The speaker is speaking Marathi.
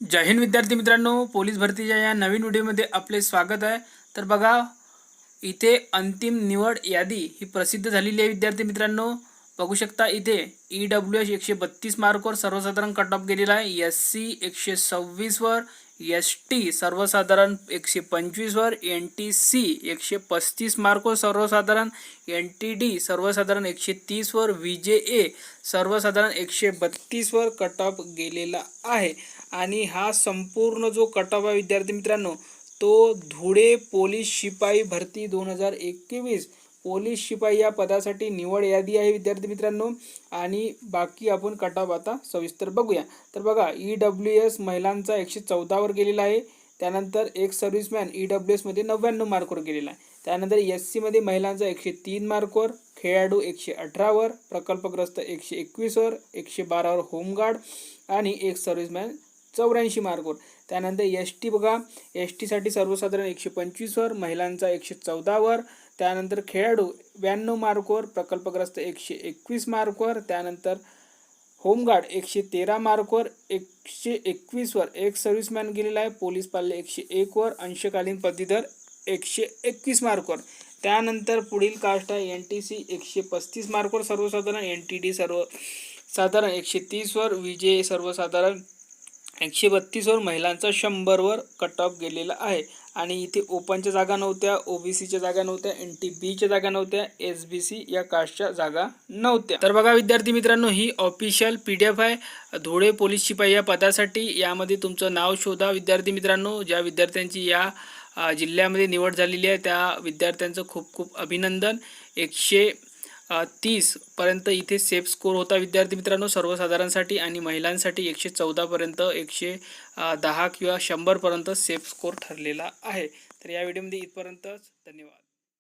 जय हिंद विद्यार्थी मित्रांनो, पोलीस भरतीच्या या नवीन व्हिडिओमध्ये आपले स्वागत आहे। तर बघा, इथे अंतिम निवड यादी ही प्रसिद्ध झालेली आहे विद्यार्थी मित्रांनो। बघू शकता इथे EWS 132 मार्कवर सर्वसाधारण कट ऑफ गेलेला आहे, SC 126 वर, ST सर्वसाधारण 125 वर, NTC 135 मार्कवर सर्वसाधारण, NTD सर्वसाधारण 130 वर, VJA सर्वसाधारण 132 वर कट ऑफ गेलेला आहे। आणि हा संपूर्ण जो कट ऑफ आहे विद्यार्थी मित्रांनो, तो धुळे पोलीस शिपाई भरती 2021 पोलीस शिपाई या पदासाठी निवड यादी आहे विद्यार्थी मित्रांनो। आणि बाकी आपण कट ऑफ आता सविस्तर बघूया। तर बघा, EWS महिलांचा 114 वर गेलेला आहे। त्यानंतर एक सर्व्हिसमॅन EWS मध्ये 99 मार्कवर गेलेला आहे। त्यानंतर SC मध्ये महिलांचा 103 मार्कवर, खेळाडू 118 वर, प्रकल्पग्रस्त 121 वर, 112 वर होमगार्ड आणि एक सर्व्हिसमॅन 84 मार्कवर। त्यानंतर ST बघा, ST साठी सर्वसाधारण 125 वर, महिलांचा 114 वर, त्यानंतर खेळाडू 92 मार्कवर, प्रकल्पग्रस्त 121 मार्कवर, त्यानंतर होमगार्ड 113 मार्कवर, 121 वर एक सर्व्हिसमॅन गेलेला आहे, पोलीस पाल्य 101 वर, अंशकालीन पदवीधर 121 मार्कवर। त्यानंतर पुढील कास्ट आहे NTC 135 मार्कवर सर्वसाधारण, NTD सर्वसाधारण 130 वर, VJ सर्वसाधारण 132 वर, महिलांचा 100 वर कट ऑफ गेलेला आहे। आणि इथे ओपनच्या जागा नव्हत्या, OBCच्या जागा नव्हत्या, NTBच्या जागा नव्हत्या, SBC या कास्टच्या जागा नव्हत्या। तर बघा विद्यार्थी मित्रांनो, ही ऑफिशियल PDF आहे धुळे पोलीस शिपाई या पदासाठी। यामध्ये तुमचं नाव शोधा विद्यार्थी मित्रांनो। ज्या विद्यार्थ्यांची या जिल्ह्यामध्ये निवड झालेली आहे त्या विद्यार्थ्यांचं खूप खूप अभिनंदन। 130 पर्यंत इथे सेफ स्कोर होता विद्यार्थी मित्रांनो सर्वसाधारणसाठी, आणि महिलांसाठी 114 पर्यंत 110 किंवा 100 पर्यंत सेफ स्कोर ठरलेला आहे। तर या व्हिडिओमध्ये इथपर्यंतच, धन्यवाद।